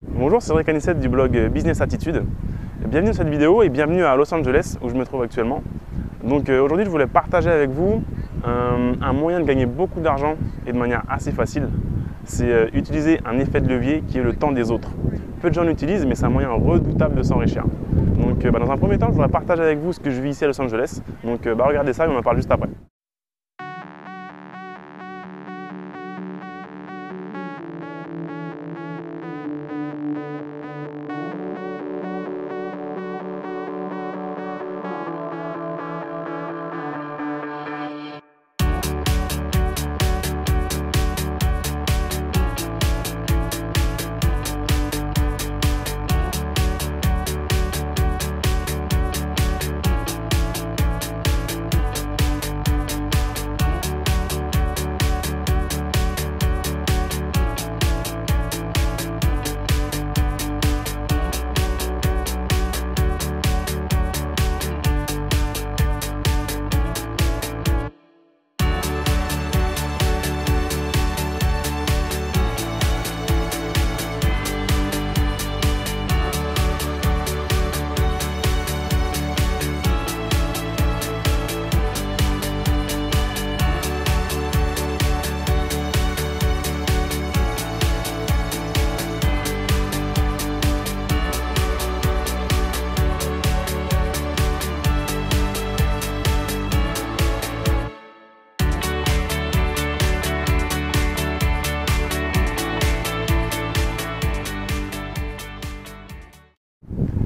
Bonjour, c'est Cédric Anissette du blog Business Attitude. Bienvenue dans cette vidéo et bienvenue à Los Angeles où je me trouve actuellement. Donc aujourd'hui je voulais partager avec vous un moyen de gagner beaucoup d'argent et de manière assez facile. C'est utiliser un effet de levier qui est le temps des autres. Peu de gens l'utilisent mais c'est un moyen redoutable de s'enrichir. Donc dans un premier temps je voudrais partager avec vous ce que je vis ici à Los Angeles. Donc regardez ça et on en parle juste après.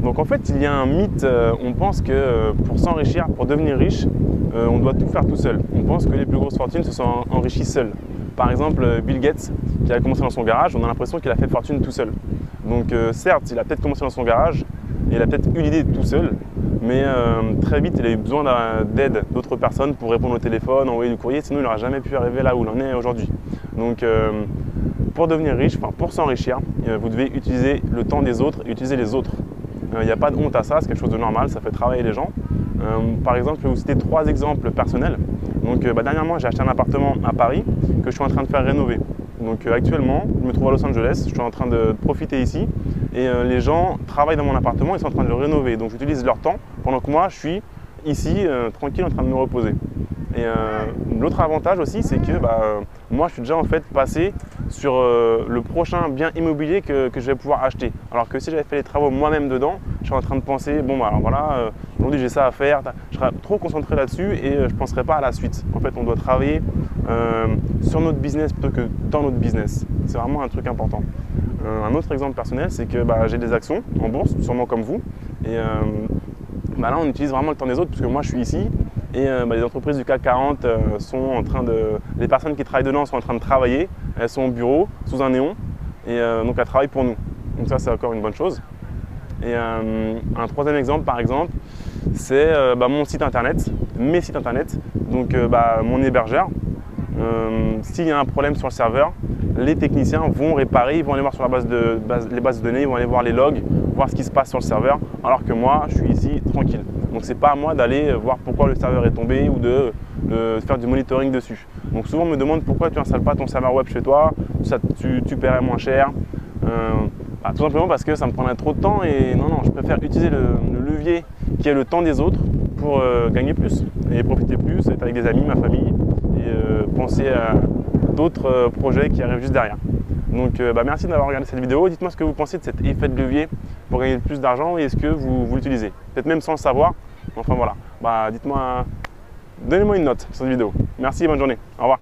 Donc en fait, il y a un mythe, on pense que pour s'enrichir, pour devenir riche, on doit tout faire tout seul. On pense que les plus grosses fortunes se sont enrichies seules. Par exemple, Bill Gates, qui a commencé dans son garage, on a l'impression qu'il a fait fortune tout seul. Donc certes, il a peut-être commencé dans son garage, et il a peut-être eu l'idée tout seul, mais très vite, il a eu besoin d'aide d'autres personnes pour répondre au téléphone, envoyer du courrier, sinon il n'aurait jamais pu arriver là où il en est aujourd'hui. Donc pour devenir riche, pour s'enrichir, vous devez utiliser le temps des autres et utiliser les autres. Il n'y a pas de honte à ça, c'est quelque chose de normal, ça fait travailler les gens. Par exemple, je vais vous citer 3 exemples personnels. Donc, dernièrement, j'ai acheté un appartement à Paris que je suis en train de faire rénover. Donc actuellement, je me trouve à Los Angeles, je suis en train de profiter ici et les gens travaillent dans mon appartement, ils sont en train de le rénover. Donc j'utilise leur temps pendant que moi, je suis ici tranquille en train de me reposer. Et l'autre avantage aussi, c'est que moi, je suis déjà en fait passé sur le prochain bien immobilier que je vais pouvoir acheter. Alors que si j'avais fait les travaux moi-même dedans, je suis en train de penser, bon alors voilà, aujourd'hui j'ai ça à faire, je serais trop concentré là-dessus et je ne penserai pas à la suite. En fait, on doit travailler sur notre business plutôt que dans notre business. C'est vraiment un truc important. Un autre exemple personnel, c'est que j'ai des actions en bourse, sûrement comme vous. Et là, on utilise vraiment le temps des autres puisque moi, je suis ici. Et les entreprises du CAC 40 sont en train de… Les personnes qui travaillent dedans sont en train de travailler. Elles sont au bureau, sous un néon. Et donc, elles travaillent pour nous. Donc ça, c'est encore une bonne chose. Et un troisième exemple, par exemple, c'est mon site internet, mes sites internet. Donc, mon hébergeur. S'il y a un problème sur le serveur, les techniciens vont réparer, ils vont aller voir sur les bases de données, ils vont aller voir les logs, voir ce qui se passe sur le serveur, alors que moi, je suis ici tranquille. Donc, ce n'est pas à moi d'aller voir pourquoi le serveur est tombé ou de faire du monitoring dessus. Donc, souvent, on me demande pourquoi tu n'installes pas ton serveur web chez toi, tu paierais moins cher. Tout simplement parce que ça me prendrait trop de temps et non, je préfère utiliser le levier qui est le temps des autres pour gagner plus et profiter plus, être avec des amis, ma famille et penser à d'autres projets qui arrivent juste derrière. Donc merci d'avoir regardé cette vidéo. Dites-moi ce que vous pensez de cet effet de levier pour gagner plus d'argent et est-ce que vous l'utilisez? Peut-être même sans le savoir. Enfin voilà, dites-moi, donnez-moi une note sur cette vidéo. Merci et bonne journée. Au revoir.